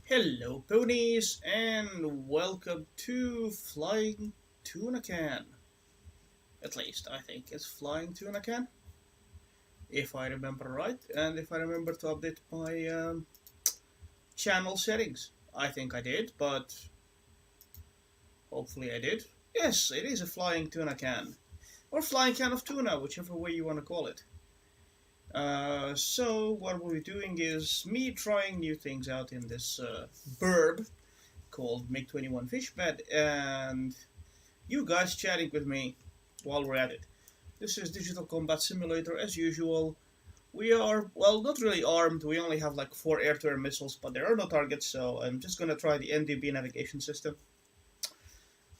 Hello ponies and welcome to Flying Tuna Can. At least I think it's Flying Tuna Can, if I remember right, and if I remember to update my channel settings. I think I did, but hopefully I did. Yes, it is a Flying Tuna Can, or Flying Can of Tuna, whichever way you want to call it. So what we'll be doing is me trying new things out in this burb called Mig-21 Fishbed, and you guys chatting with me while we're at it. This is Digital Combat Simulator as usual. We are, well, not really armed. We only have like 4 air-to-air missiles, but there are no targets, so I'm just gonna try the NDB navigation system.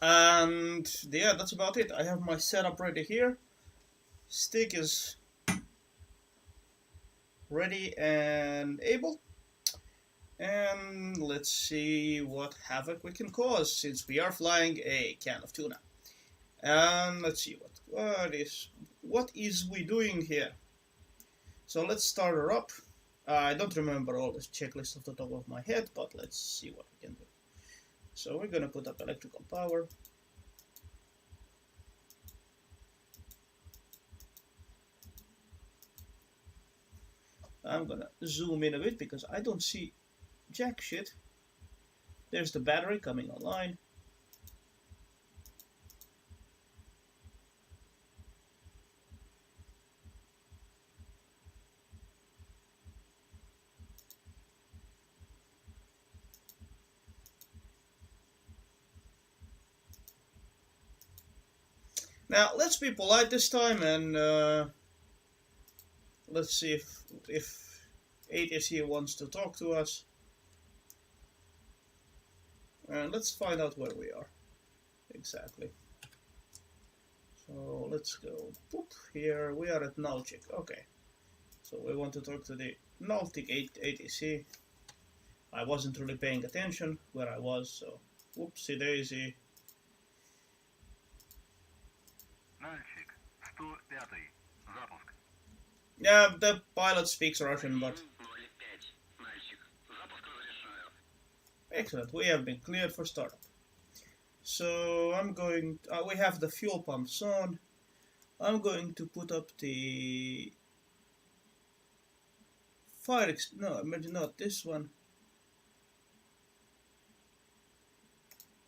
And yeah, that's about it. I have my setup ready here. Stick is ready and able. And let's see what havoc we can cause, since we are flying a can of tuna. And let's see what is we doing here. So let's start her up. I don't remember all this checklist off the top of my head, but let's see what we can do. So we're gonna put up electrical power. I'm gonna zoom in a bit because I don't see jack shit. There's the battery coming online. Now let's be polite this time, and let's see if ATC wants to talk to us. And let's find out where we are exactly. So let's go boop, here. We are at Nalchik. Okay. So we want to talk to the Nalchik ATC. I wasn't really paying attention where I was, so whoopsie daisy. Нальчик, 105-й, запуск. Yeah, the pilot speaks Russian, but... Excellent, we have been cleared for startup. So I'm going... we have the fuel pumps on. I'm going to put up the... no, maybe not this one.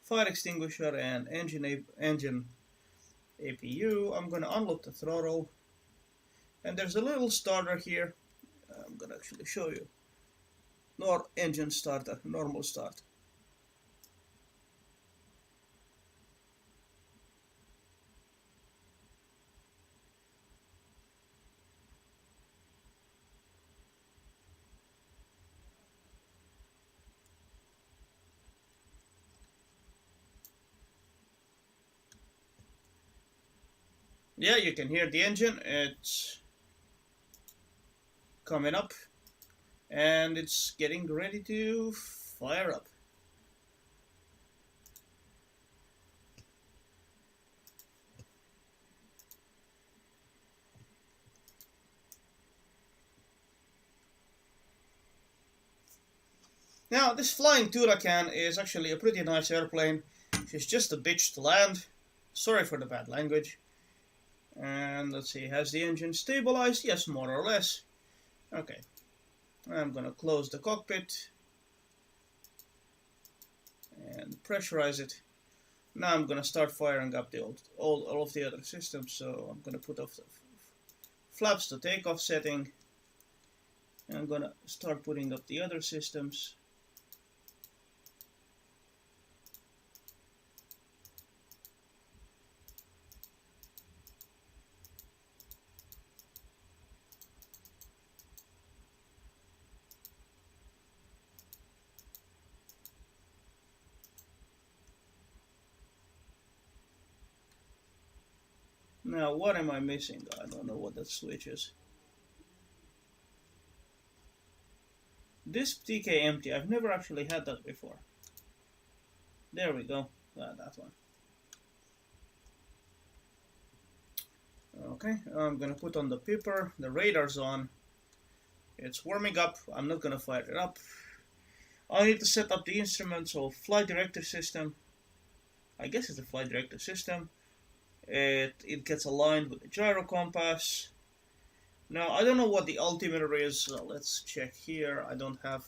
Fire extinguisher and engine APU. I'm gonna unlock the throttle, and there's a little starter here. I'm gonna actually show you. Engine starter, normal start. Yeah, you can hear the engine. It's coming up, and it's getting ready to fire up. Now, this flying tuna can is actually a pretty nice airplane. She's just a bitch to land. Sorry for the bad language. And let's see, has the engine stabilized? Yes, more or less. Okay. I'm gonna close the cockpit and pressurize it. Now I'm gonna start firing up the all of the other systems. So I'm gonna put off the flaps to takeoff setting. And I'm gonna start putting up the other systems. Now, what am I missing? I don't know what that switch is. This TK empty. I've never actually had that before. There we go. That one. Okay, I'm gonna put on the pipper. The radar's on. It's warming up. I'm not gonna fire it up. I need to set up the instrument, so flight director system. I guess it's the flight director system. It gets aligned with the gyro compass. Now I don't know what the altimeter is. So let's check here. I don't have.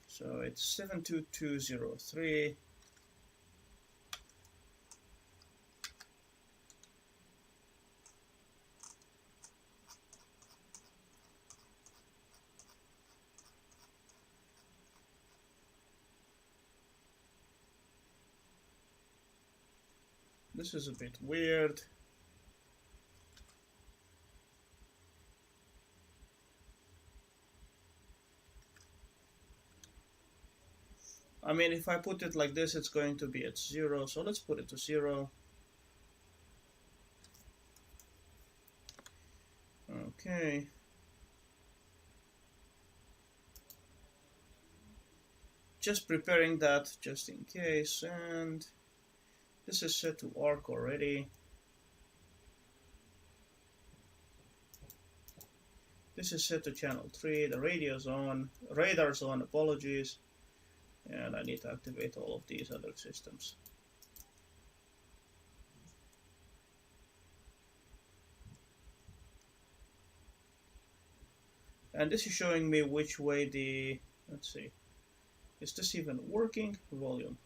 So it's 72203. This is a bit weird. I mean, if I put it like this, it's going to be at 0. So let's put it to 0. Okay. Just preparing that just in case. And this is set to arc already. This is set to channel 3. The radio's on. Radar's on. Apologies. And I need to activate all of these other systems. And this is showing me which way the, let's see, is this even working? Volume.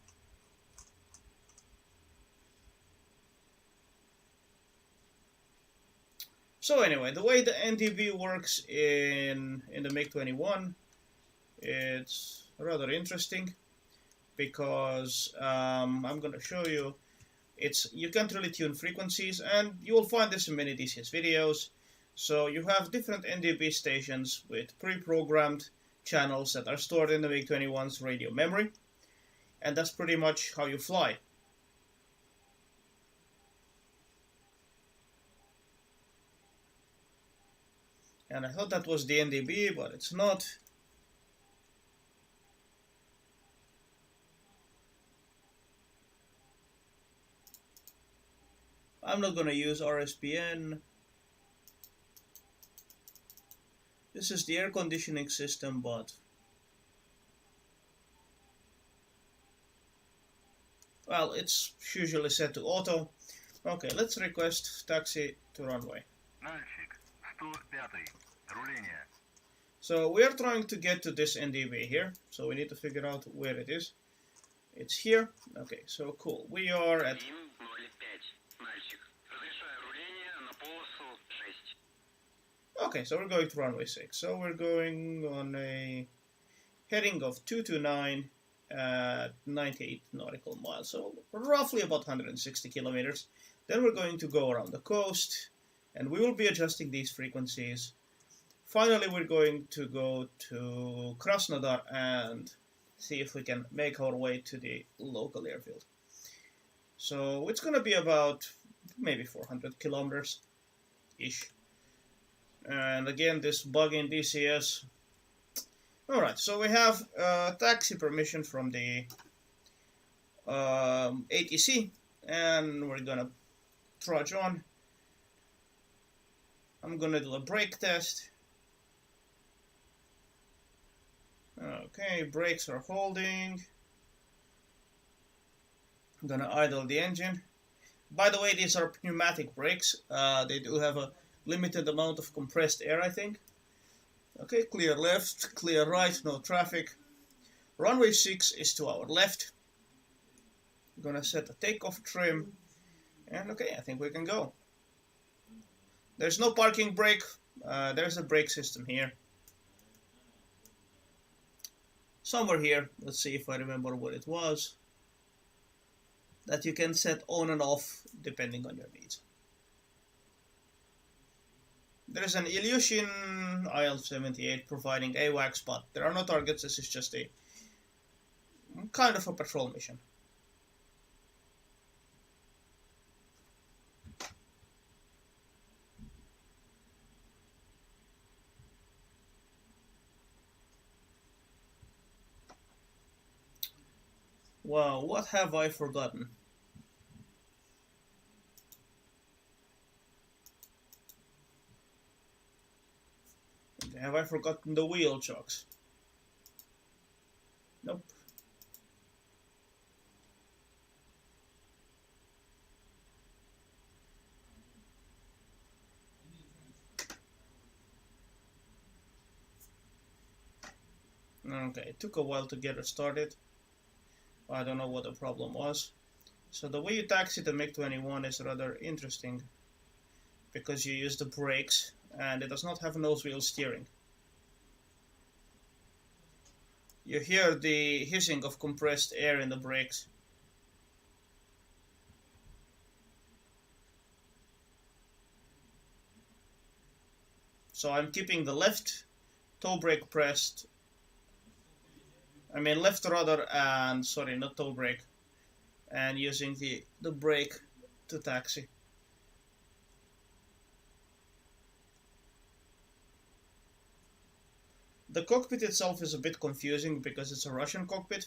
So anyway, the way the NDB works in the Mig-21, it's rather interesting because I'm going to show you. You can't really tune frequencies, and you will find this in many DCS videos. So you have different NDB stations with pre-programmed channels that are stored in the Mig-21's radio memory, and that's pretty much how you fly. And I thought that was the NDB, but it's not. I'm not going to use RSPN. This is the air conditioning system, but well, it's usually set to auto. Okay, let's request taxi to runway. So we are trying to get to this NDB here, so we need to figure out where it is. It's here. Okay, so cool. We are at... Okay, so we're going to runway 6. So we're going on a heading of 229 at 98 nautical miles, so roughly about 160 kilometers. Then we're going to go around the coast, and we will be adjusting these frequencies. Finally, we're going to go to Krasnodar and see if we can make our way to the local airfield. So it's going to be about maybe 400 kilometers-ish. And again, this bug in DCS. Alright, so we have taxi permission from the ATC, and we're gonna trudge on. I'm gonna do a brake test. Okay, brakes are holding. I'm gonna idle the engine. By the way, these are pneumatic brakes. They do have a limited amount of compressed air, I think. Okay, clear left, clear right, no traffic. Runway 6 is to our left. I'm gonna set a takeoff trim. And okay, I think we can go. There's no parking brake. There's a brake system here. Somewhere here, let's see if I remember what it was. That you can set on and off depending on your needs. There's an Ilyushin IL-78 providing AWACS, but there are no targets. This is just a kind of a patrol mission. Wow, what have I forgotten? Have I forgotten the wheel chocks? Okay, it took a while to get it started. I don't know what the problem was. So the way you taxi the MiG-21 is rather interesting because you use the brakes and it does not have nose wheel steering. You hear the hissing of compressed air in the brakes. So I'm keeping the left toe brake pressed. I mean left rudder and, sorry, not toe brake. And using the brake to taxi. The cockpit itself is a bit confusing because it's a Russian cockpit.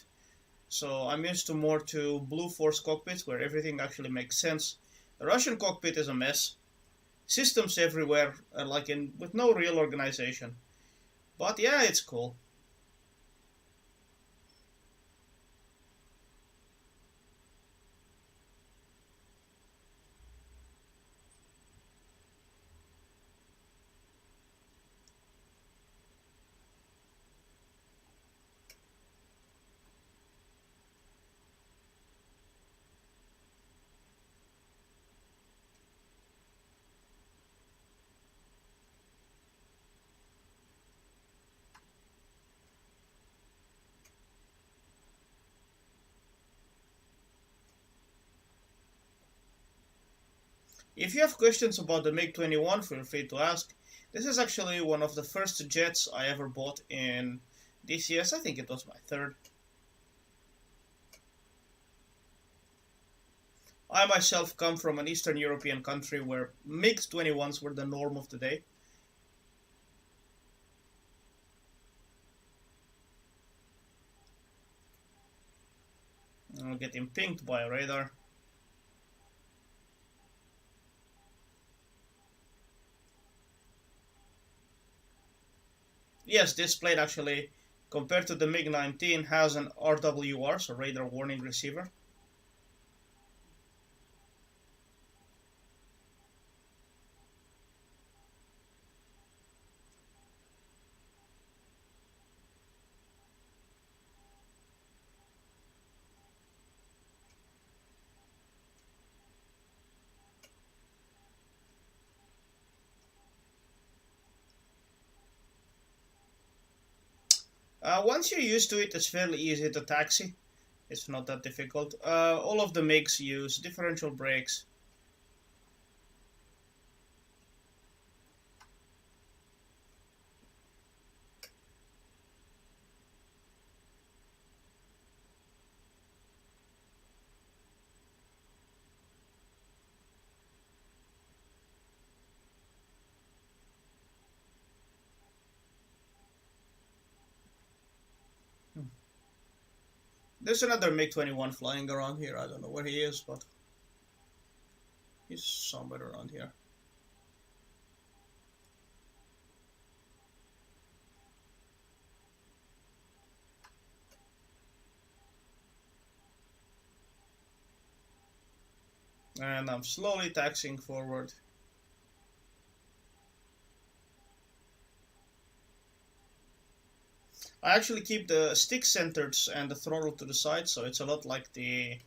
So I'm used to more to Blue Force cockpits where everything actually makes sense. The Russian cockpit is a mess. Systems everywhere, with no real organization. But yeah, it's cool. If you have questions about the MiG-21, feel free to ask. This is actually one of the first jets I ever bought in DCS. I think it was my third. I myself come from an Eastern European country where MiG-21s were the norm of the day. I'm getting pinged by a radar. Yes, this plane actually, compared to the MiG-19, has an RWR, so radar warning receiver. Once you're used to it, it's fairly easy to taxi. It's not that difficult. All of the MiGs use differential brakes. There's another MiG-21 flying around here. I don't know where he is, but he's somewhere around here. And I'm slowly taxiing forward. I actually keep the stick centered and the throttle to the side, so it's a lot like the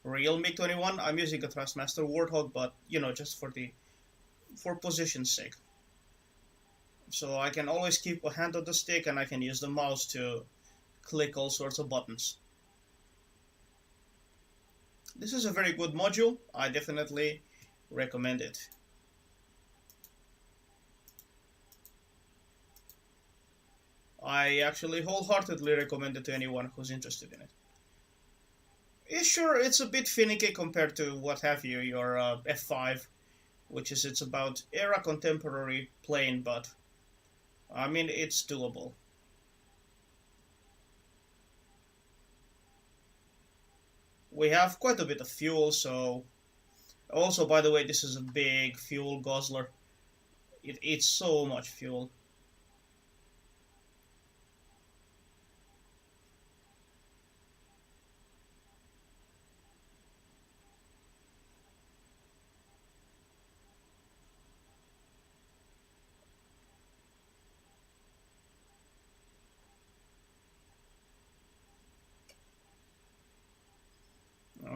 real MiG-21. I'm using a Thrustmaster Warthog, but just for position's sake. So I can always keep a hand on the stick and I can use the mouse to click all sorts of buttons. This is a very good module. I definitely recommend it. I actually wholeheartedly recommend it to anyone who's interested in it. Sure, it's a bit finicky compared to what have you, your F5, which is it's about era contemporary plane, but I mean it's doable. We have quite a bit of fuel, so also, by the way, this is a big fuel guzzler. It eats so much fuel.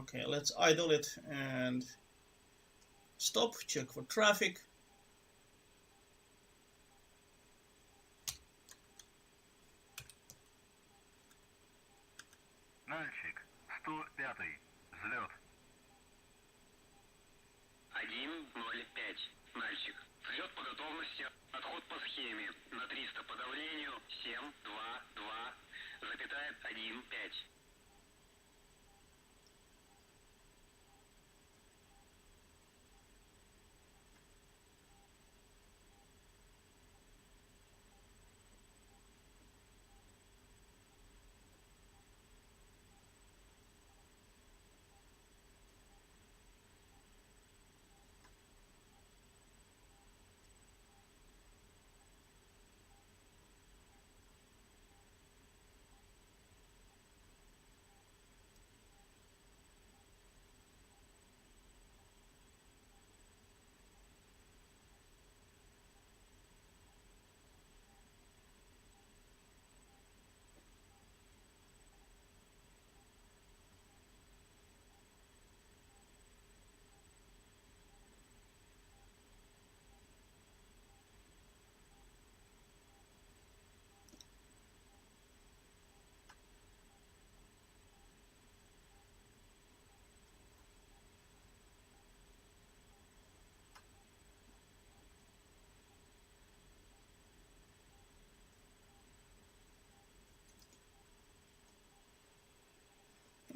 Okay, let's idle it and stop, check for traffic. Мальчик, 105-й, взлет. 105. Мальчик. Взлет по готовности. Отход по схеме. На 300 по давлению. 722,15.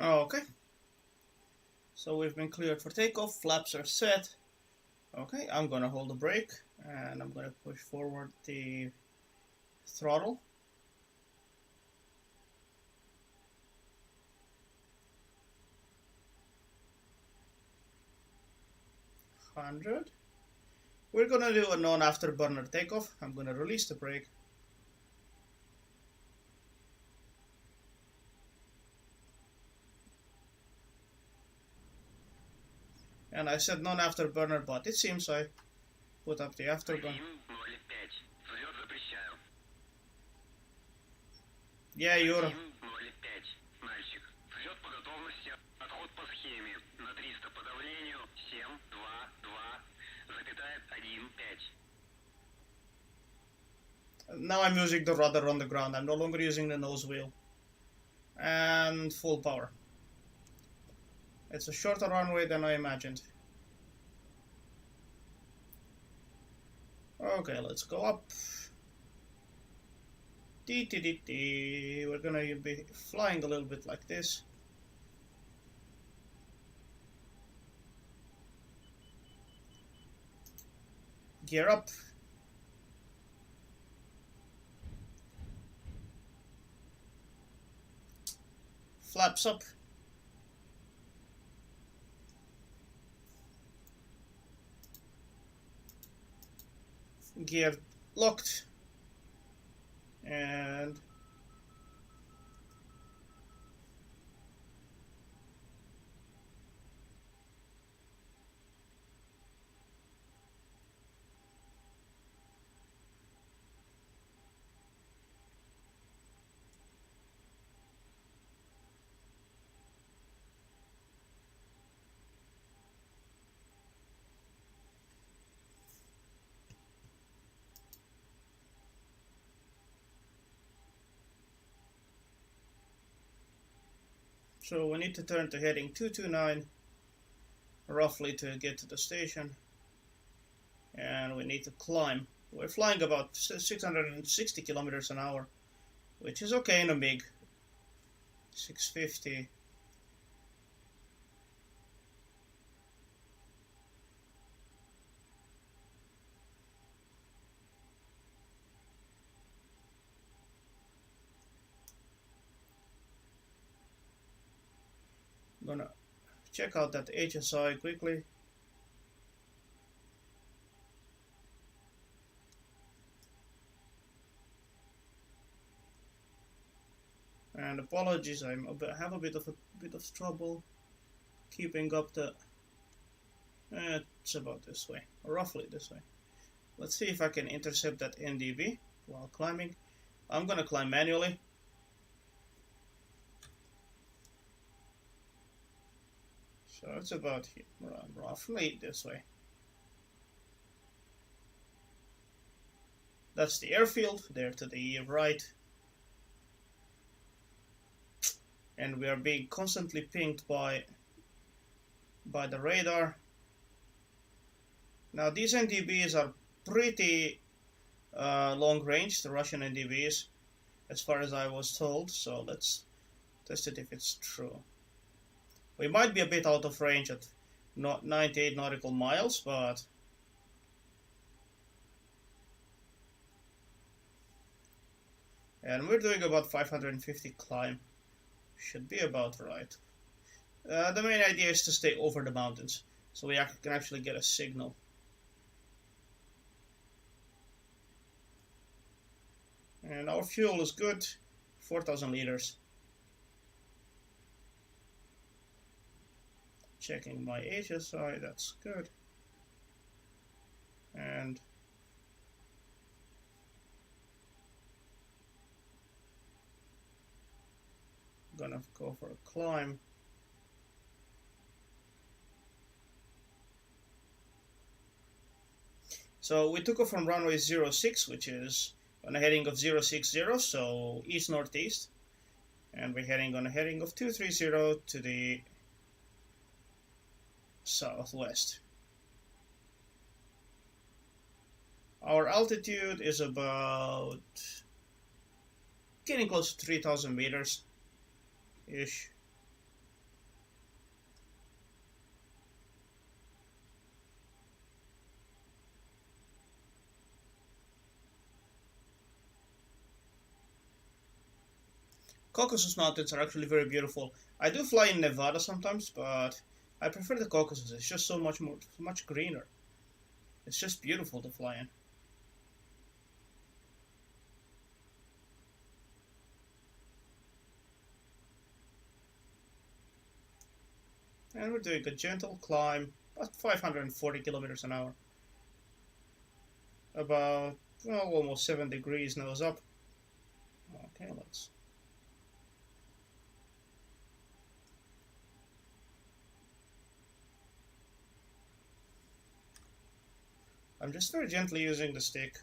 Okay. So we've been cleared for takeoff. Flaps are set. Okay, I'm gonna hold the brake and I'm gonna push forward the throttle. $100. We're gonna do a non-afterburner takeoff. I'm gonna release the brake. And I said non-afterburner, but it seems I put up the afterburner. 105. Взлет запрещаю. Yeah, you're... 105. Мальчик. Взлет по готовности. Отход по схеме. На 300 по давлению. 722,15. Now I'm using the rudder on the ground. I'm no longer using the nose wheel. And full power. It's a shorter runway than I imagined. Okay, let's go up. We're gonna be flying a little bit like this. Gear up. Flaps up. Gear locked. And so we need to turn to heading 229 roughly to get to the station, and we need to climb. We're flying about 660 kilometers an hour, which is okay in a MiG. 650. I'm gonna check out that HSI quickly. And apologies, I have a bit of trouble keeping up the. It's about this way, roughly this way. Let's see if I can intercept that NDB while climbing. I'm gonna climb manually. So it's about here, roughly this way. That's the airfield, there to the right. And we are being constantly pinged by the radar. Now these NDBs are pretty long range, the Russian NDBs, as far as I was told. So let's test it if it's true. We might be a bit out of range at 98 nautical miles, but and we're doing about 550 climb. Should be about right. The main idea is to stay over the mountains, so we can actually get a signal. And our fuel is good, 4,000 liters. Checking my HSI, that's good. And gonna go for a climb. So we took off from runway 06, which is on a heading of 060, so east-northeast. And we're heading on a heading of 230 to the southwest. Our altitude is about getting close to 3,000 meters ish. Caucasus Mountains are actually very beautiful. I do fly in Nevada sometimes, but I prefer the Caucasus. It's just so much greener. It's just beautiful to fly in. And we're doing a gentle climb, about 540 kilometers an hour. About, well, almost 7 degrees nose up. Okay, let's... I'm just very gently using the stick.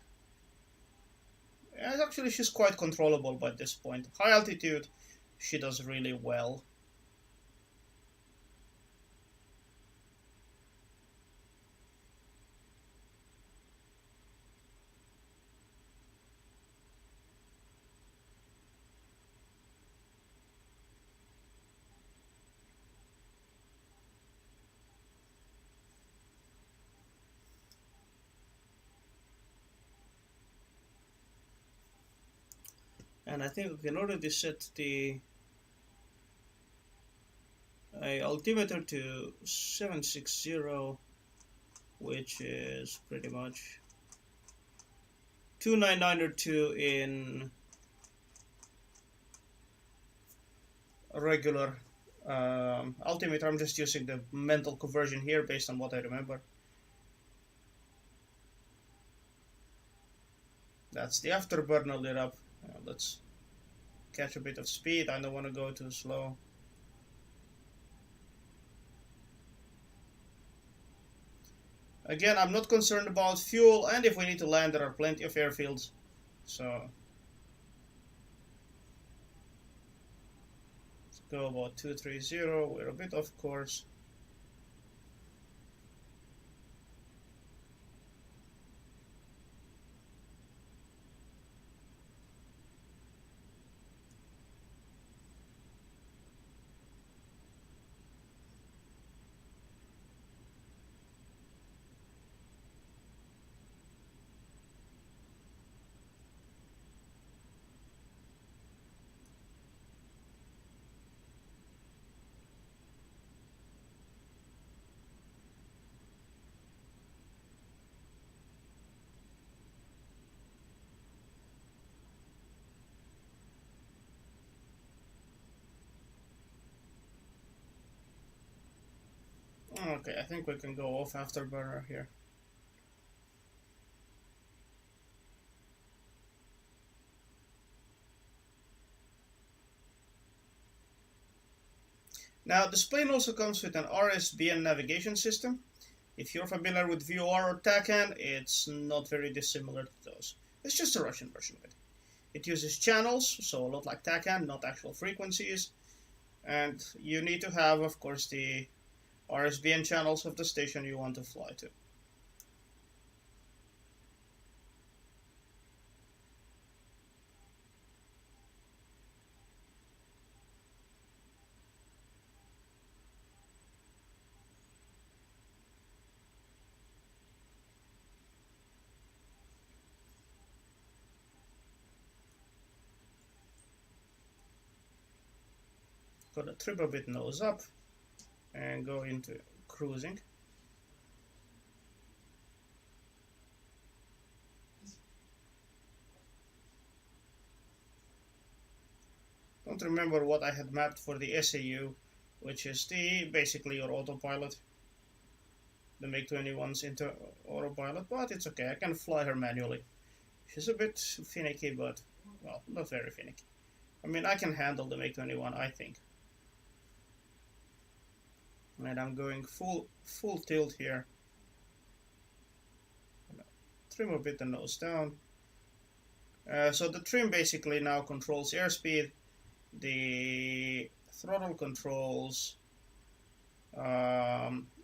And actually, she's quite controllable by this point. High altitude, she does really well. And I think we can already set the altimeter to 760, which is pretty much 29902 in a regular altimeter. I'm just using the mental conversion here based on what I remember. That's the afterburner lit up. Let's catch a bit of speed. I don't want to go too slow. Again, I'm not concerned about fuel, and if we need to land, there are plenty of airfields. So let's go about 230. We're a bit off course. Okay, I think we can go off afterburner here. Now, this plane also comes with an RSBN navigation system. If you're familiar with VOR or TACAN, it's not very dissimilar to those. It's just a Russian version of it. It uses channels, so a lot like TACAN, not actual frequencies. And you need to have, of course, the RSBN channels of the station you want to fly to. Gonna trim a bit nose up and go into cruising. Don't remember what I had mapped for the SAU, which is basically your autopilot. The Mig-21's into autopilot, but it's okay. I can fly her manually. She's a bit finicky, but, well, not very finicky. I mean, I can handle the Mig-21, I think. And I'm going full tilt here. Trim a bit the nose down. So the trim basically now controls airspeed. The throttle controls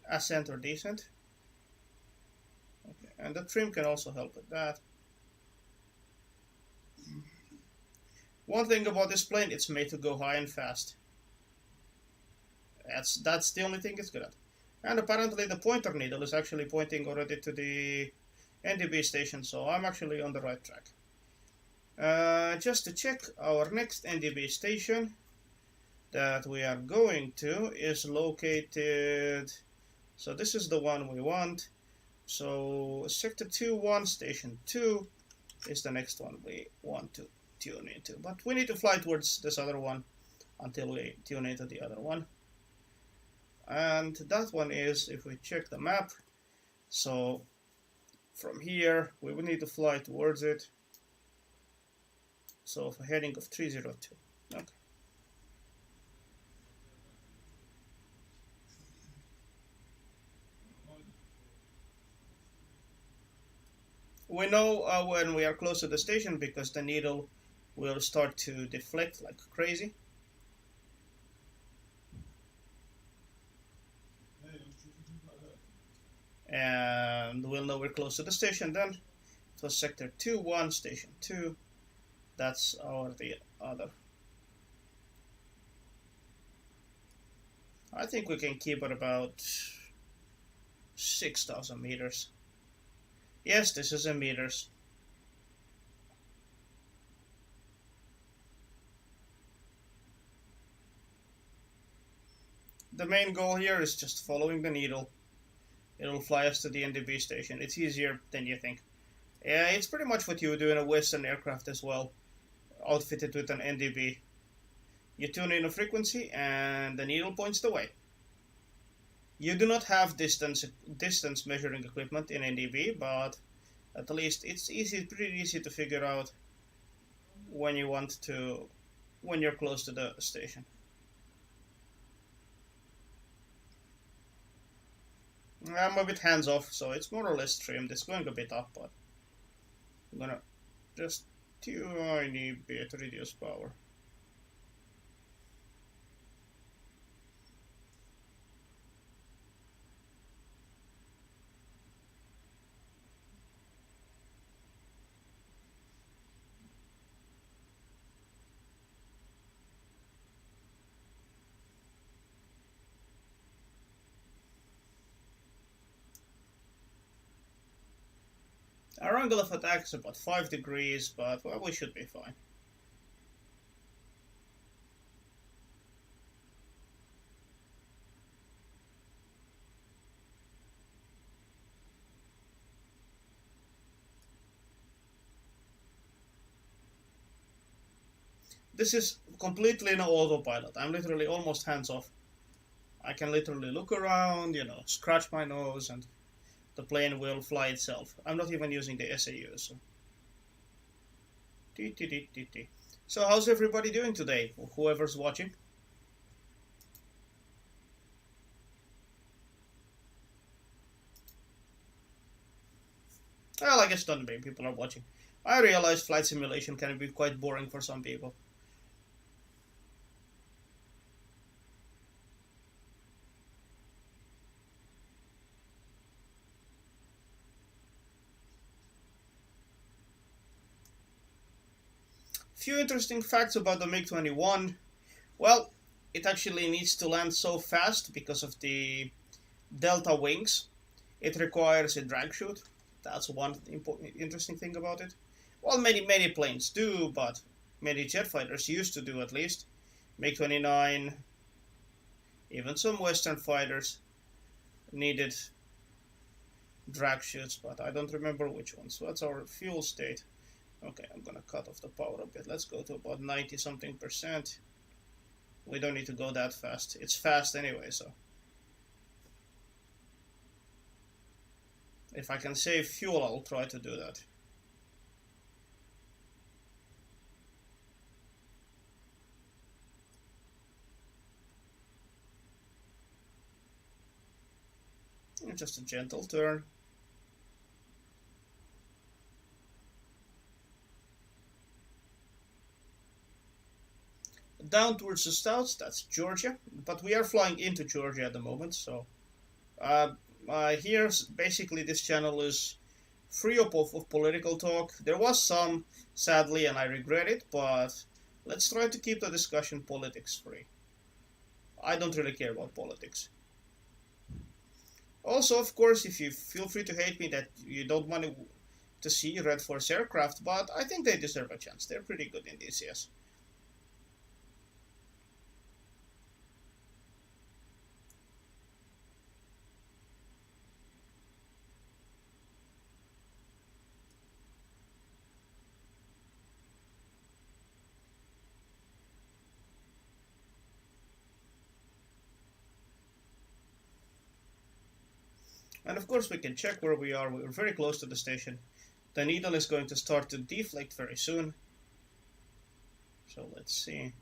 ascent or descent. Okay. And the trim can also help with that. One thing about this plane, it's made to go high and fast. That's the only thing it's good at. And apparently the pointer needle is actually pointing already to the NDB station, so I'm actually on the right track. Just to check, our next NDB station that we are going to is located, so this is the one we want. So sector 2-1 station 2 is the next one we want to tune into, but we need to fly towards this other one until we tune into the other one. And that one is, if we check the map, so from here we will need to fly towards it. So for heading of 302. Okay. We know when we are close to the station because the needle will start to deflect like crazy. And we'll know we're close to the station then. So sector 2-1, station 2. That's the other. I think we can keep it about 6,000 meters. Yes, this is in meters. The main goal here is just following the needle. It'll fly us to the NDB station. It's easier than you think. Yeah, it's pretty much what you would do in a Western aircraft as well, outfitted with an NDB. You tune in a frequency and the needle points the way. You do not have distance measuring equipment in NDB, but at least it's pretty easy to figure out when you're close to the station. I'm a bit hands off, so it's more or less trimmed. It's going a bit up, but I'm gonna just tiny bit reduce power. Our angle of attack is about 5 degrees, but well, we should be fine. This is completely in autopilot. I'm literally almost hands off. I can literally look around, scratch my nose, and the plane will fly itself. I'm not even using the SAU. So how's everybody doing today? Whoever's watching. Well, I guess not many people are watching. I realize flight simulation can be quite boring for some people. Few interesting facts about the MiG-21. Well, it actually needs to land so fast because of the delta wings. It requires a drag chute. That's one interesting thing about it. Well, many planes do, but many jet fighters used to do at least. MiG-29, even some Western fighters needed drag chutes, but I don't remember which ones. So that's our fuel state. Okay, I'm gonna cut off the power a bit. Let's go to about 90 something percent. We don't need to go that fast. It's fast anyway, so. If I can save fuel, I'll try to do that. Just a gentle turn. Down towards the south, that's Georgia, but we are flying into Georgia at the moment, so here basically this channel is free of political talk. There was some, sadly, and I regret it, but let's try to keep the discussion politics free. I don't really care about politics. Also, of course, if you feel free to hate me that you don't want to see Red Force aircraft, but I think they deserve a chance. They're pretty good in DCS. And of course we can check where we are. We're very close to the station. The needle is going to start to deflate very soon. So let's see.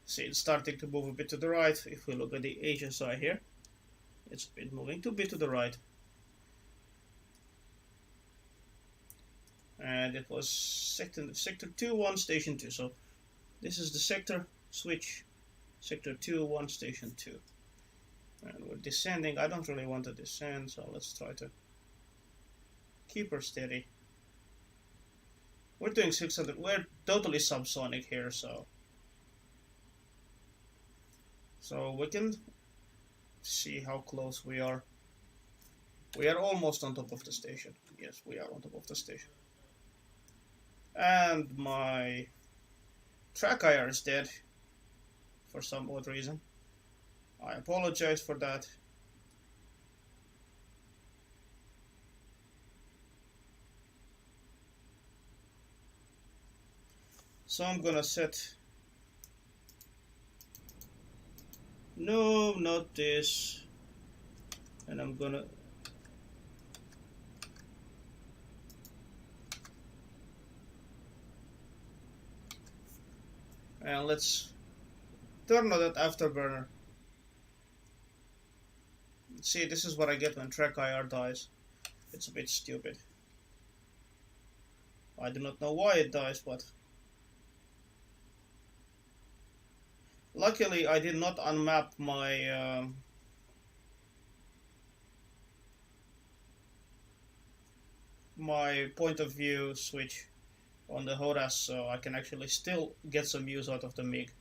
See, it's starting to move a bit to the right. If we look at the HSI here, it's a bit moving a bit to the right. And it was sector 2-1, station 2. So this is the sector switch, sector 2-1, station 2. And we're descending. I don't really want to descend, so let's try to keep her steady. We're doing 600. We're totally subsonic here, so we can see how close we are. We are almost on top of the station. Yes, we are on top of the station. And my track IR is dead for some odd reason. I apologize for that. So I'm gonna set... No, not this. And I'm gonna... And let's turn on that afterburner. See, this is what I get when track IR dies. It's a bit stupid. I do not know why it dies, but... Luckily, I did not unmap my... my point of view switch on the HOTAS, so I can actually still get some use out of the MiG.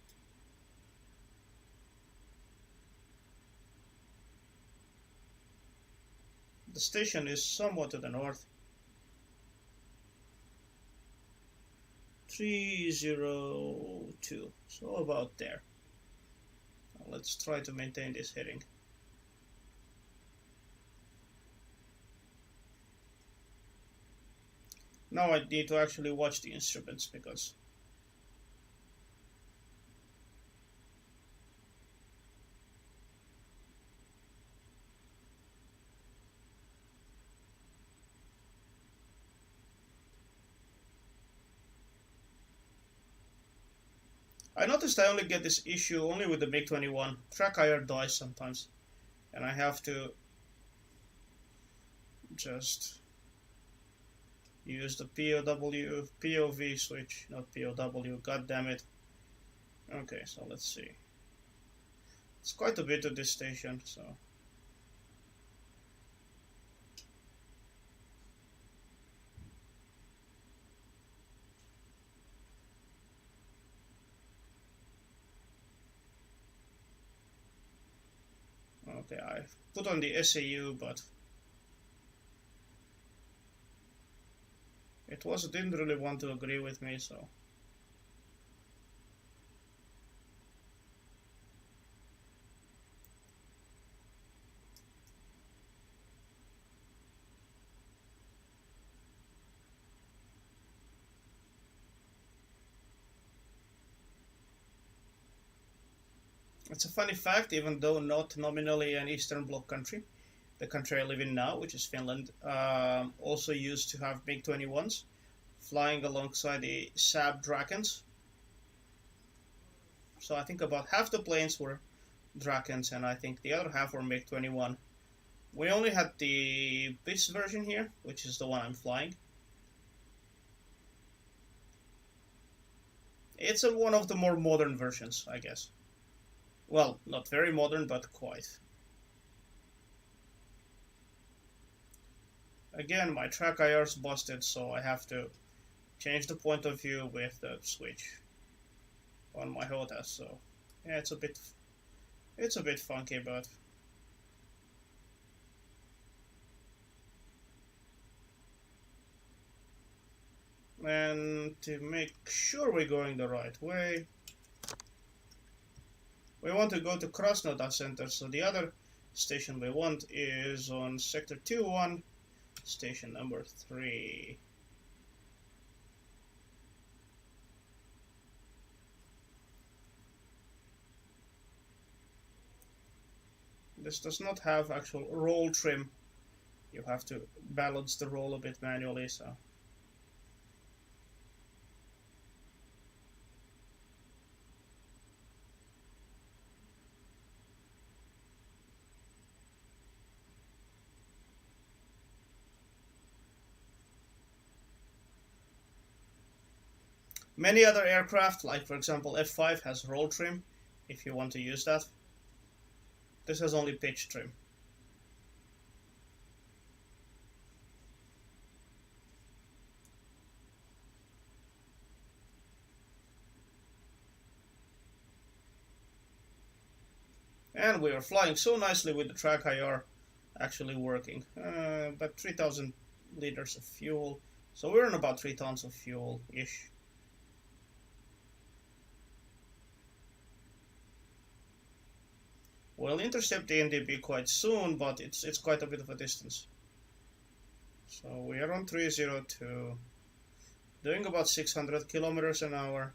The station is somewhat to the north. 302, so about there. Now let's try to maintain this heading. Now I need to actually watch the instruments because I noticed I only get this issue only with the Mig-21. Track IR dies sometimes, and I have to just use the POV switch, not POW, god damn it. Okay, so let's see. It's quite a bit to this station, so... Okay, I put on the SAU, but it didn't really want to agree with me, so... It's a funny fact, even though not nominally an Eastern Bloc country, the country I live in now, which is Finland, also used to have MiG-21s flying alongside the Saab Drakens. So I think about half the planes were Drakens, and I think the other half were MiG-21. We only had the BIS version here, which is the one I'm flying. It's one of the more modern versions, I guess. Well, not very modern, but quite. Again, my track IR's busted, so I have to change the point of view with the switch on my HOTAS. So yeah, it's a bit funky, but and to make sure we're going the right way, we want to go to Krasnodar Center, so the other station we want is on Sector 2-1, station number 3. This does not have actual roll trim. You have to balance the roll a bit manually, so... Many other aircraft, like for example F5, has roll trim, if you want to use that. This has only pitch trim. And we are flying so nicely with the track IR actually working. About 3,000 liters of fuel, so we're on about 3 tons of fuel-ish. We'll intercept the NDB quite soon, but it's quite a bit of a distance. So we are on 302, doing about 600 kilometers an hour.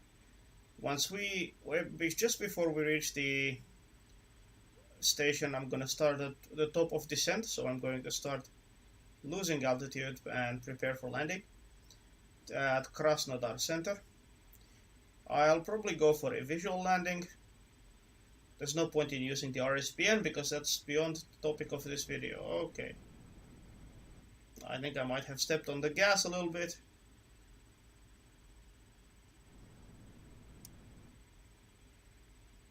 Just before we reach the station, I'm gonna start at the top of descent, so I'm going to start losing altitude and prepare for landing at Krasnodar Center. I'll probably go for a visual landing. There's no point in using the RSPN because that's beyond the topic of this video. Okay. I think I might have stepped on the gas a little bit.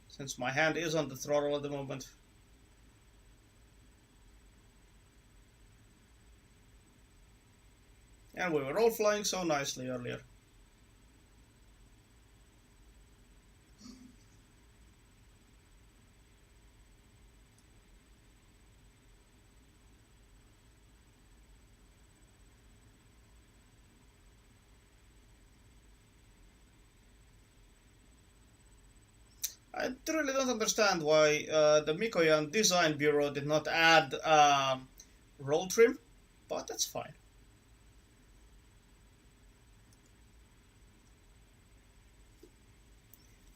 Since my hand is on the throttle at the moment. And we were all flying so nicely earlier. I really don't understand why the Mikoyan Design Bureau did not add roll trim, but that's fine.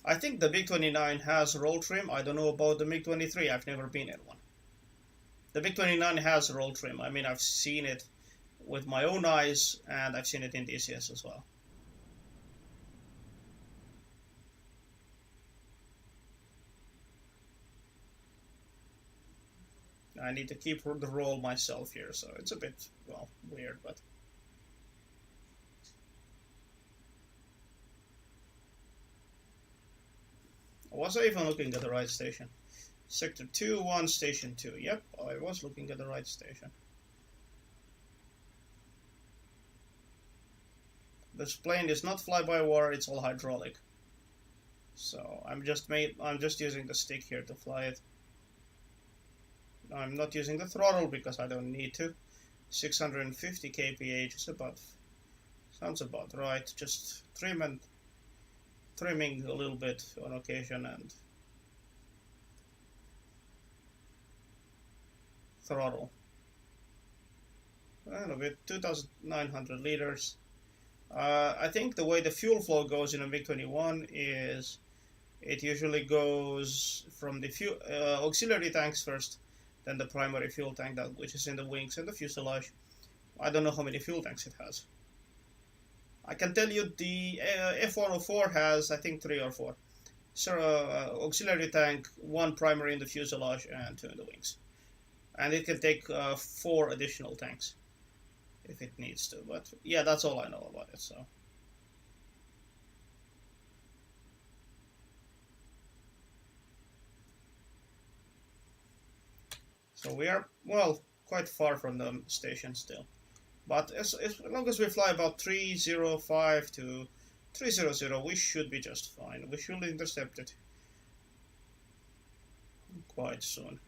I think the Mig-29 has roll trim. I don't know about the Mig-23. I've never been in one. The Mig-29 has roll trim. I mean, I've seen it with my own eyes, and I've seen it in DCS as well. I need to keep the roll myself here, so it's a bit, well, weird, but... Was I even looking at the right station? Sector 2-1, Station 2. Yep, I was looking at the right station. This plane is not fly-by-wire, it's all hydraulic. So I'm just using the stick here to fly it. I'm not using the throttle because I don't need to. 650 kph is sounds about right. Just trimming a little bit on occasion and throttle. And a bit, 2,900 liters. I think the way the fuel flow goes in a Mig-21 is it usually goes from the auxiliary tanks first, then the primary fuel tank, which is in the wings and the fuselage. I don't know how many fuel tanks it has. I can tell you the F-104 has, I think, 3 or 4. So auxiliary tank, 1 primary in the fuselage and 2 in the wings. And it can take 4 additional tanks if it needs to. But yeah, that's all I know about it. So we are, well, quite far from the station still. But as long as we fly about 305 to 300, we should be just fine. We should intercept it quite soon.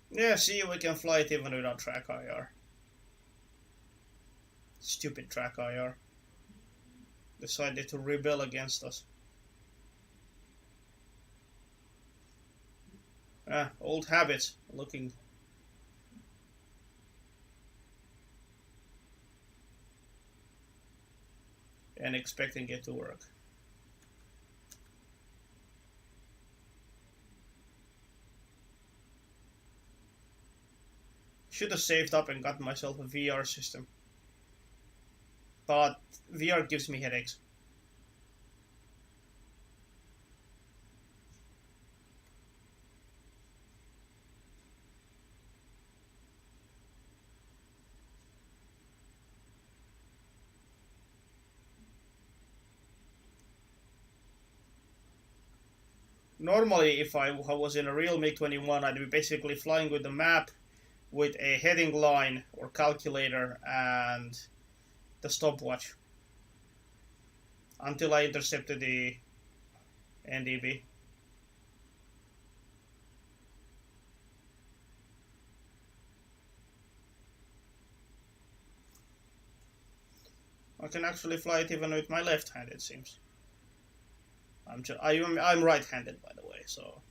Yeah, see, we can fly it even without track IR. Stupid track IR. Decided to rebel against us. Old habits, looking. And expecting it to work. Should have saved up and got myself a VR system. But VR gives me headaches. Normally, if I was in a real Mig-21, I'd be basically flying with the map, with a heading line or calculator and the stopwatch until I intercepted the NDB. I can actually fly it even with my left hand, it seems. I'm right-handed, by the way, so.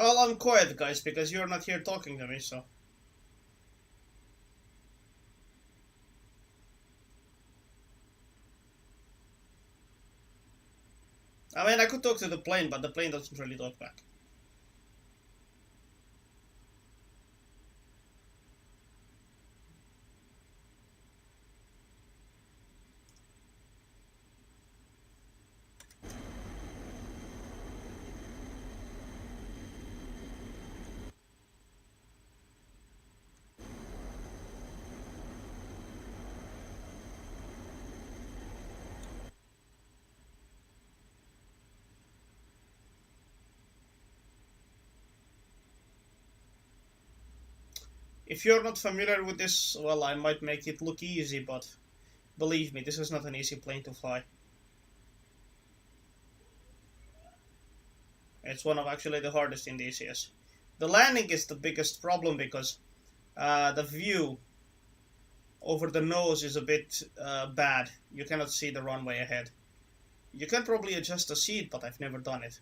Well, I'm quiet, guys, because you're not here talking to me, so. I mean, I could talk to the plane, but the plane doesn't really talk back. If you're not familiar with this, well, I might make it look easy, but believe me, this is not an easy plane to fly. It's one of actually the hardest in DCS. The landing is the biggest problem because the view over the nose is a bit bad. You cannot see the runway ahead. You can probably adjust the seat, but I've never done it.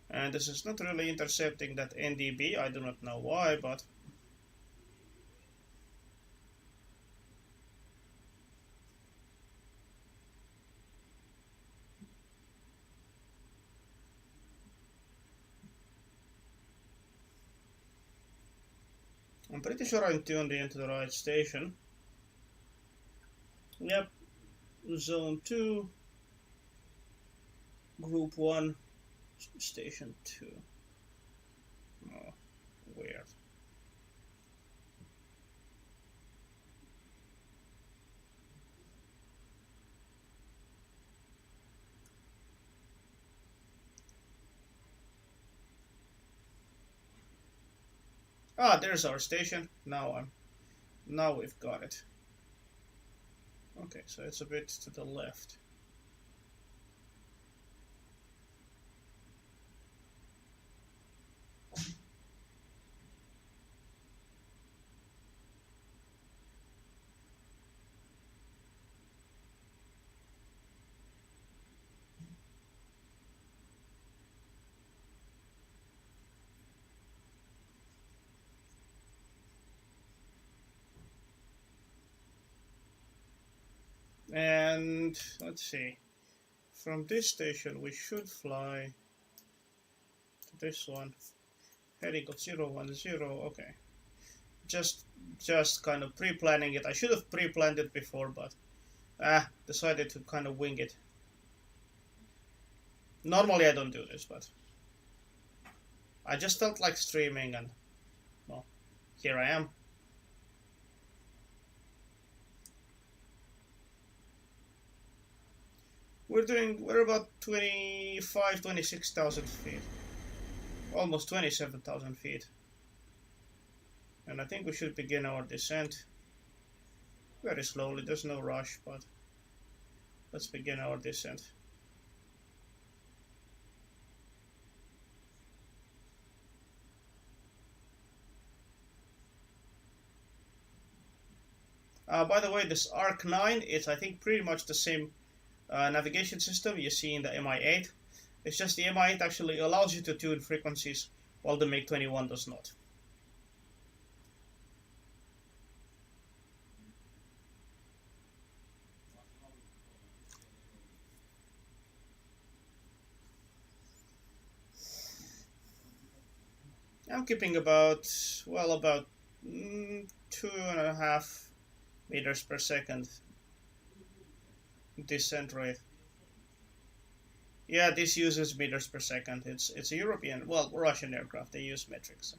And this is not really intercepting that NDB. I do not know why, but I'm pretty sure I'm tuned into the right station. Yep, Zone 2, Group 1, Station 2. Oh, weird. Ah, there's our station. Now we've got it. Okay, so it's a bit to the left. And let's see. From this station we should fly to this one. Heading of 010. Okay. Just kind of pre-planning it. I should have pre-planned it before, but decided to kind of wing it. Normally I don't do this, but I just felt like streaming, and well, here I am. We're about 26,000 feet. Almost 27,000 feet. And I think we should begin our descent. Very slowly, there's no rush, but let's begin our descent. By the way, this Arc 9 is, I think, pretty much the same navigation system you see in the Mi-8. It's just the Mi-8 actually allows you to tune frequencies, while the Mig-21 does not. I'm keeping about 2.5 meters per second descent rate. Yeah, this uses meters per second. It's a European, well, Russian aircraft. They use metrics.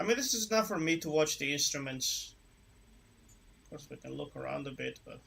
I mean, this is not for me to watch the instruments. Of course, we can look around a bit, but...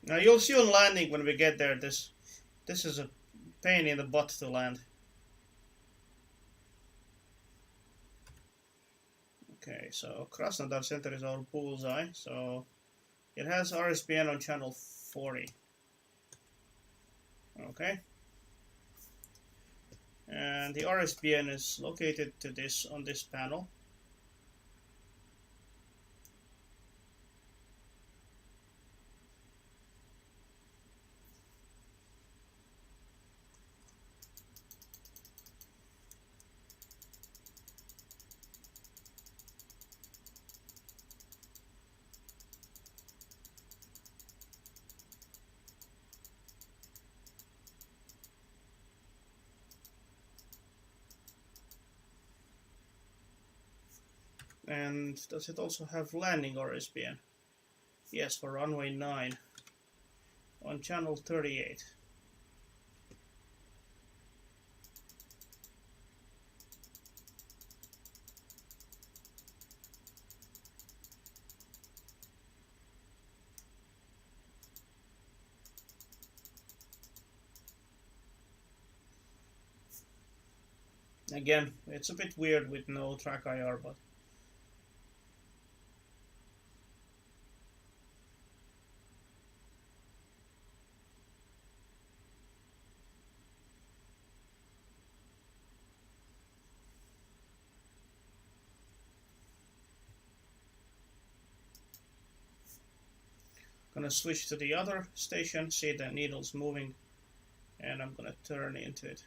Now you'll see on landing when we get there, this is a pain in the butt to land. Okay, so Krasnodar Center is our bullseye, so it has RSBN on channel 40. Okay. And the RSBN is located to this on this panel. And does it also have landing RSBN? Yes, for runway 9 on channel 38. Again, it's a bit weird with no track IR, but gonna switch to the other station, see the needles moving, and I'm gonna turn into it.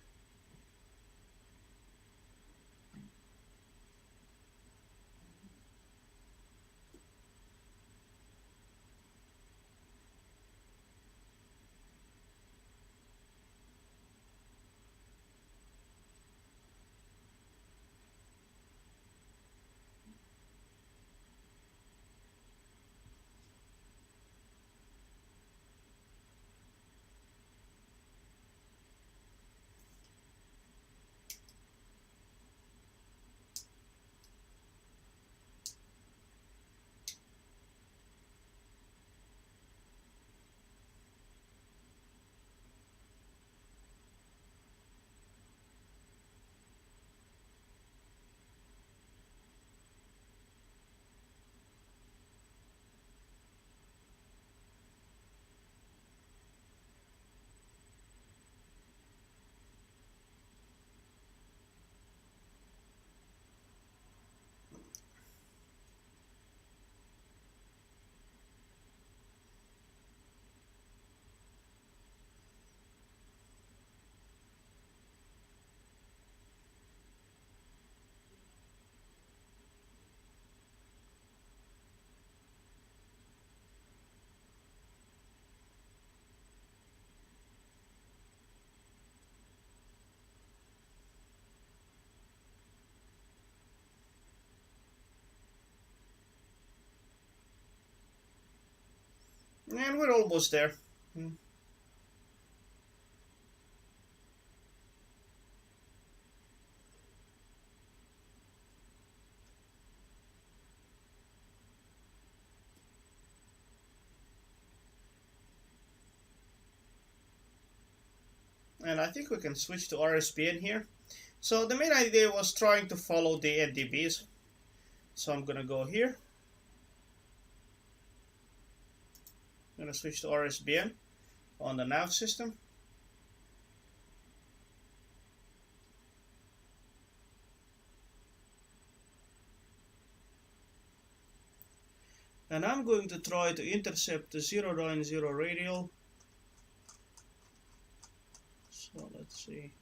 And we're almost there. And I think we can switch to RSBN here. So the main idea was trying to follow the NDBs. So I'm gonna go here. I'm gonna switch to RSBN on the nav system. And I'm going to try to intercept the 090 radial. So let's see.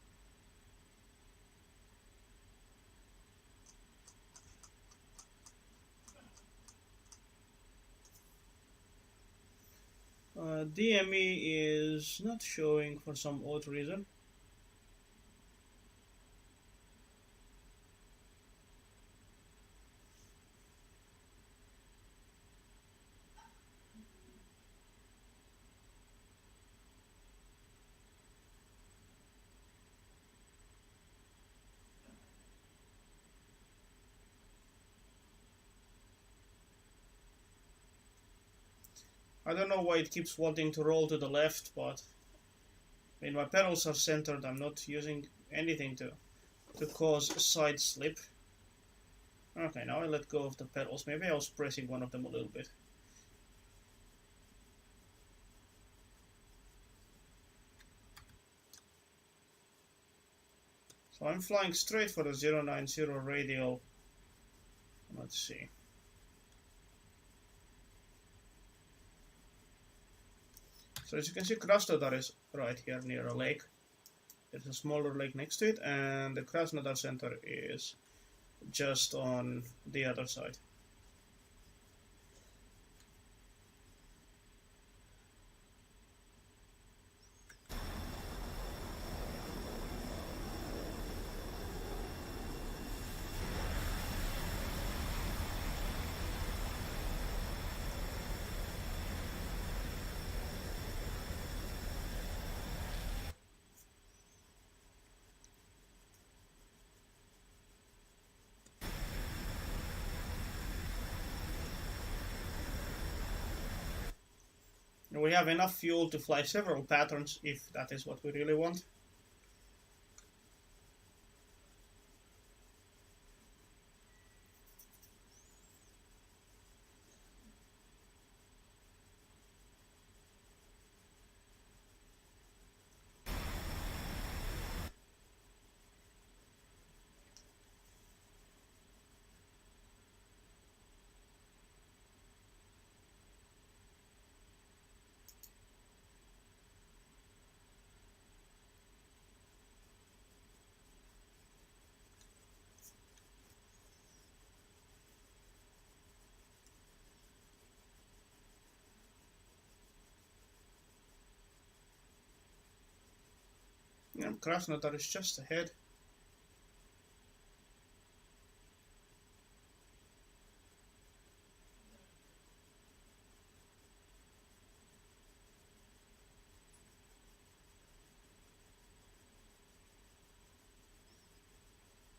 DME is not showing for some odd reason. I don't know why it keeps wanting to roll to the left, but I mean, my pedals are centered. I'm not using anything to cause side slip. Okay, now I let go of the pedals. Maybe I was pressing one of them a little bit. So I'm flying straight for the 090 radial. Let's see. So as you can see, Krasnodar is right here near a lake. There's a smaller lake next to it, and the Krasnodar center is just on the other side. And we have enough fuel to fly several patterns if that is what we really want. Yeah, Krasnodar is just ahead.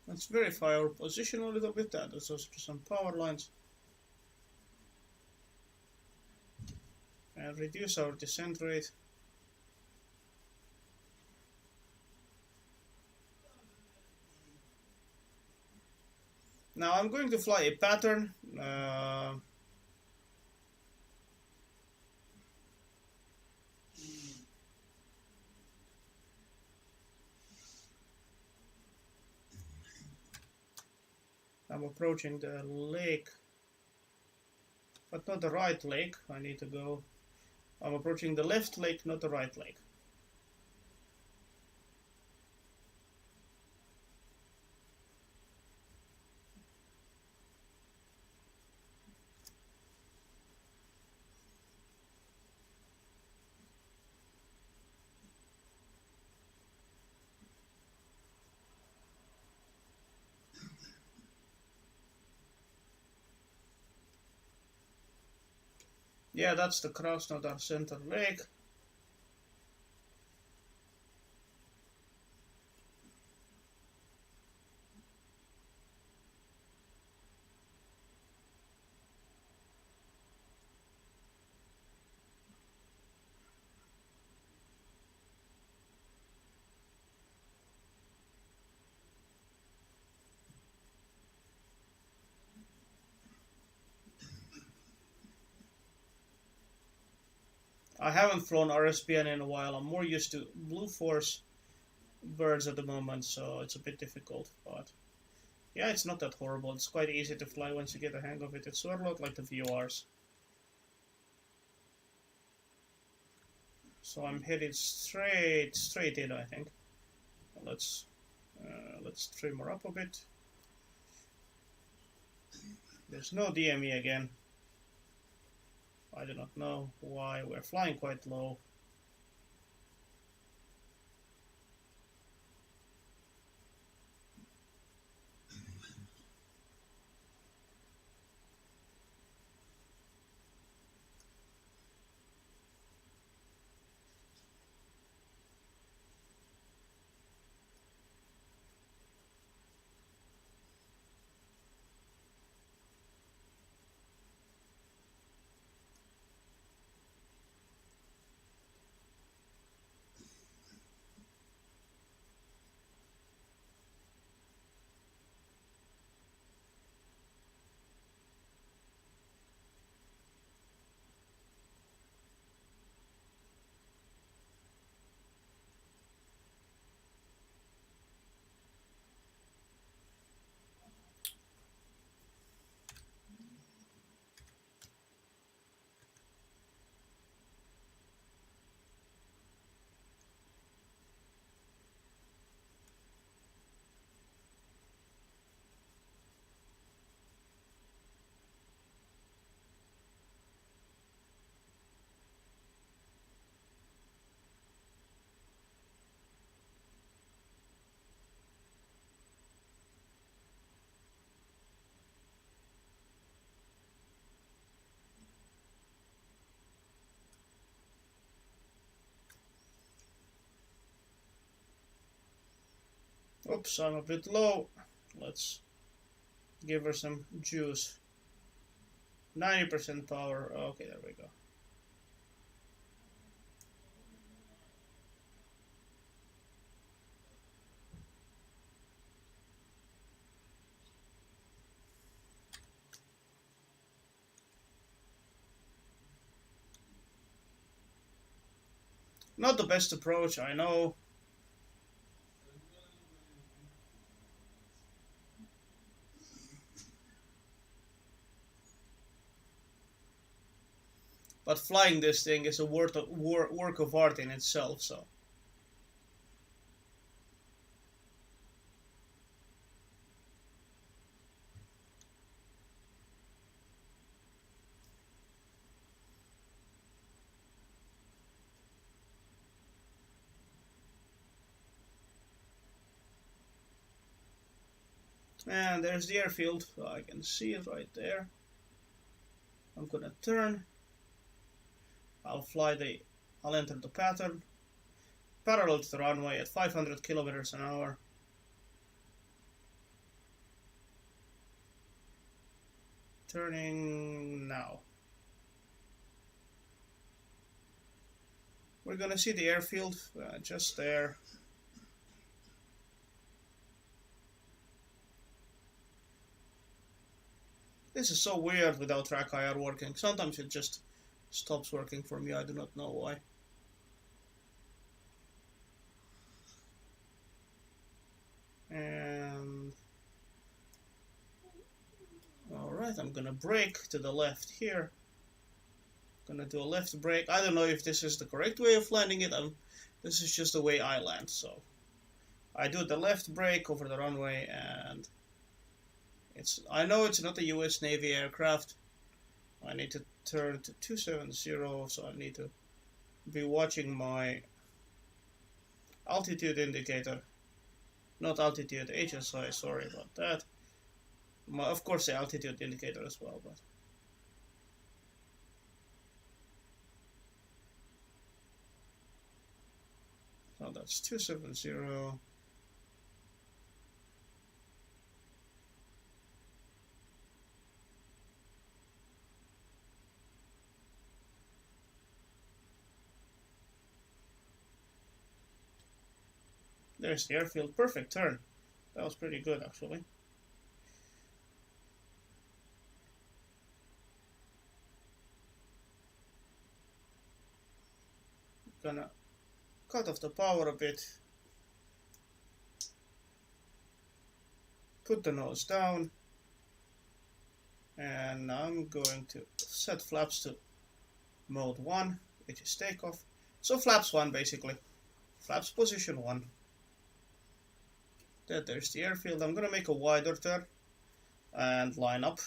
Let's verify our position a little bit. There's also some power lines. And reduce our descent rate. Now I'm going to fly a pattern. I'm approaching the lake, but not the right lake. I need to go. I'm approaching the left lake, not the right lake. Yeah, that's the Krasnodar Center Lake. I haven't flown RSPN in a while. I'm more used to Blue Force birds at the moment, so it's a bit difficult. But yeah, it's not that horrible. It's quite easy to fly once you get the hang of it. It's sort of like the VORs. So I'm headed straight in, I think. Let's trim her up a bit. There's no DME again. I do not know why. We're flying quite low. Oops, I'm a bit low. Let's give her some juice. 90% power. Okay, there we go. Not the best approach, I know. But flying this thing is a work of art in itself, so. And there's the airfield. I can see it right there. I'm gonna turn. I'll enter the pattern. Parallel to the runway at 500 kilometers an hour. Turning now. We're gonna see the airfield just there. This is so weird without track IR working. Sometimes it just stops working for me. I do not know why. And alright, I'm gonna brake to the left here. Gonna do a left brake. I don't know if this is the correct way of landing it. This is just the way I land, so I do the left brake over the runway, and I know it's not a US Navy aircraft. I need to turn to 270, so I need to be watching my altitude indicator. Not altitude, HSI, sorry about that. Of course the altitude indicator as well, but that's 270. There's the airfield. Perfect turn. That was pretty good, actually. Gonna cut off the power a bit. Put the nose down. And I'm going to set flaps to mode 1, which is takeoff. So flaps 1, basically. Flaps position 1. There's the airfield. I'm gonna make a wider turn and line up.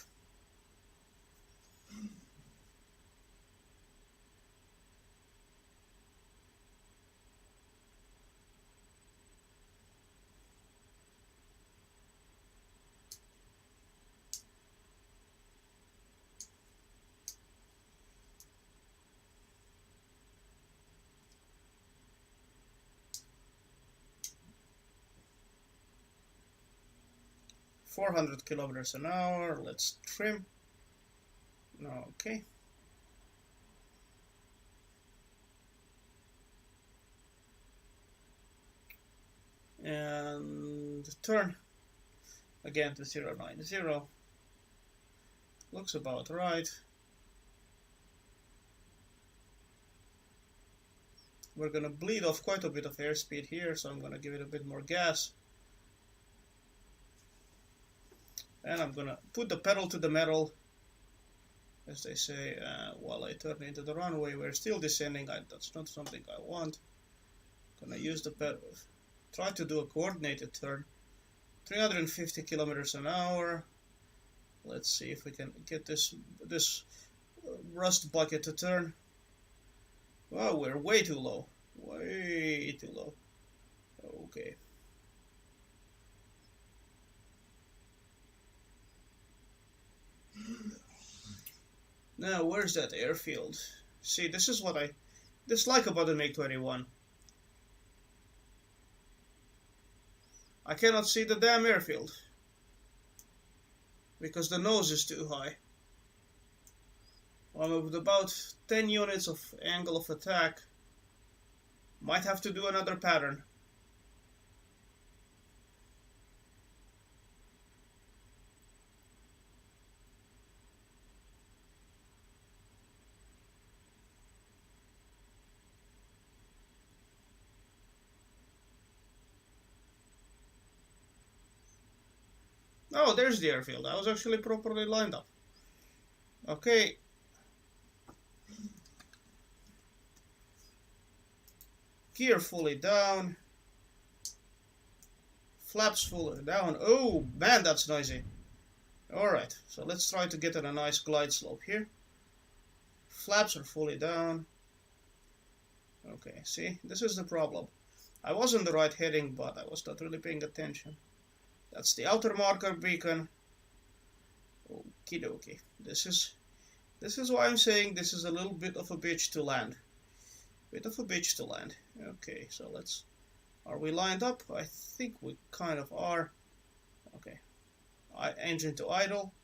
.400 kilometers an hour. Let's trim. Okay. And turn again to 090. Looks about right. We're gonna bleed off quite a bit of airspeed here, so I'm gonna give it a bit more gas. And I'm gonna put the pedal to the metal, as they say, while I turn into the runway. We're still descending. That's not something I want. Gonna use the pedal. Try to do a coordinated turn. 350 kilometers an hour. Let's see if we can get this rust bucket to turn. Wow, we're way too low. Way too low. Okay. Now, where's that airfield? See, this is what I dislike about the Mig-21. I cannot see the damn airfield because the nose is too high. I'm with about 10 units of angle of attack. Might have to do another pattern. Oh, there's the airfield. I was actually properly lined up. Okay. Gear fully down. Flaps fully down. Oh, man, that's noisy. Alright, so let's try to get on a nice glide slope here. Flaps are fully down. Okay, see, this is the problem. I was in the right heading, but I was not really paying attention. That's the outer marker beacon. Okie dokie. This is why I'm saying this is a little bit of a bitch to land. Bit of a bitch to land. Okay, so let's... Are we lined up? I think we kind of are. Okay. Engine to idle.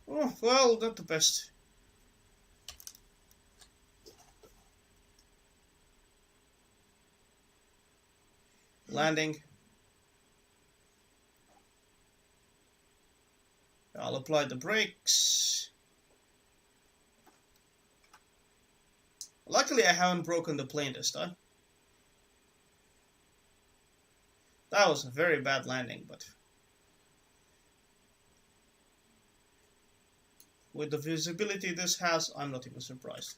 Oh, well, not the best. Landing. I'll apply the brakes. Luckily, I haven't broken the plane this time. That was a very bad landing, but with the visibility this has, I'm not even surprised.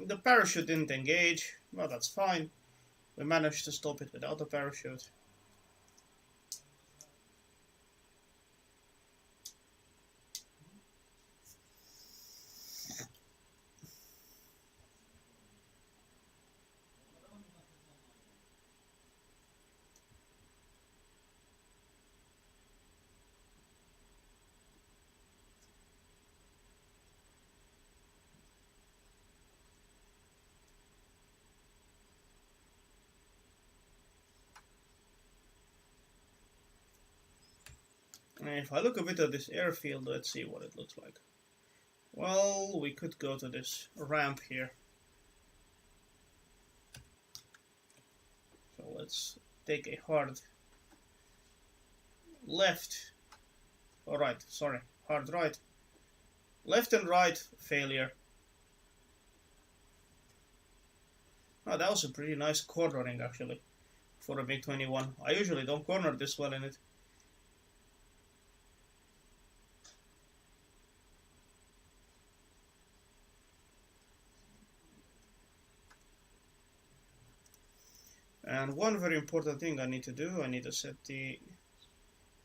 The parachute didn't engage. Well, that's fine. We managed to stop it without a parachute. If I look a bit at this airfield, let's see what it looks like. Well, we could go to this ramp here. So let's take a hard left. All right, sorry, hard right. Left and right, failure. Oh, that was a pretty nice cornering actually for a Mig-21. I usually don't corner this well in it. And one very important thing I need to do, I need to set the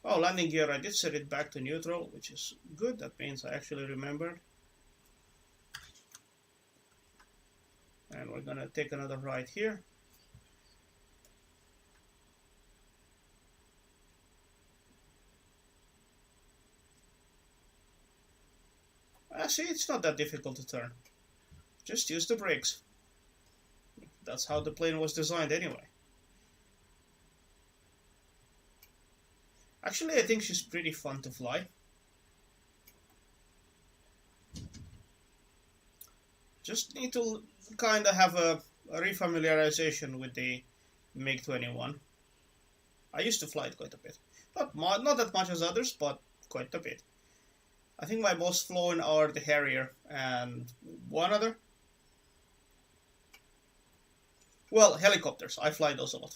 landing gear. I did set it back to neutral, which is good. That means I actually remembered. And we're gonna take another right here. See, it's not that difficult to turn. Just use the brakes. That's how the plane was designed anyway. Actually, I think she's pretty fun to fly. Just need to kind of have a refamiliarization with the Mig-21. I used to fly it quite a bit. Not that much as others, but quite a bit. I think my most flown are the Harrier and one other. Well, helicopters. I fly those a lot.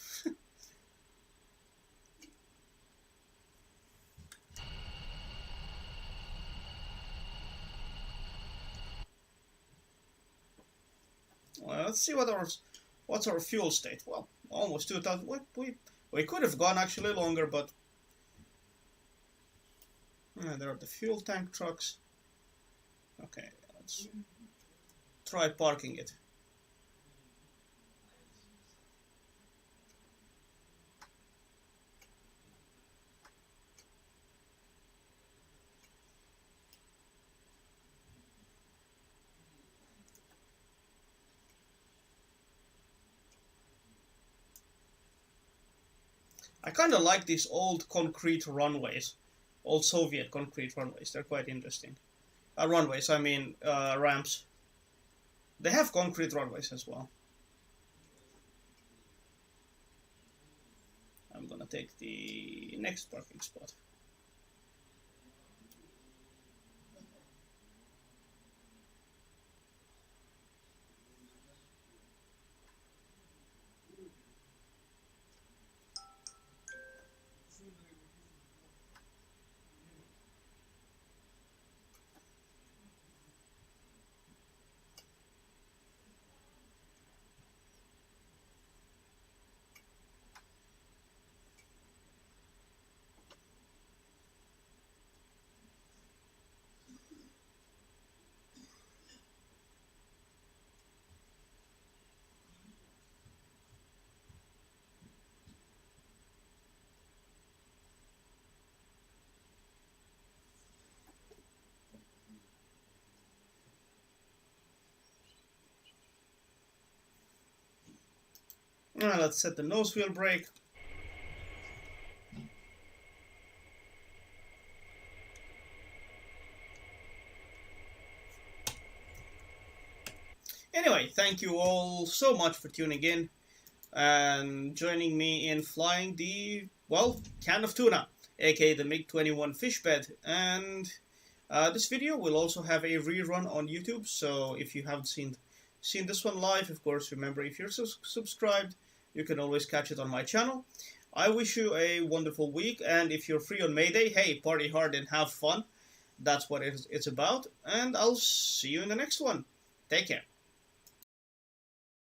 Well, let's see what's our fuel state. Well, almost 2,000. We could have gone actually longer, but there are the fuel tank trucks. Okay, let's try parking it. I kind of like these old concrete runways, old Soviet concrete runways. They're quite interesting. Runways, I mean ramps. They have concrete runways as well. I'm gonna take the next parking spot. Now let's set the nose wheel brake. Anyway, thank you all so much for tuning in and joining me in flying the, well, can of tuna, aka the Mig-21 Fishbed. And this video will also have a rerun on YouTube, so if you haven't seen this one live, of course, remember, if you're subscribed, you can always catch it on my channel. I wish you a wonderful week, and if you're free on May Day, hey, party hard and have fun. That's what it's about, and I'll see you in the next one. Take care.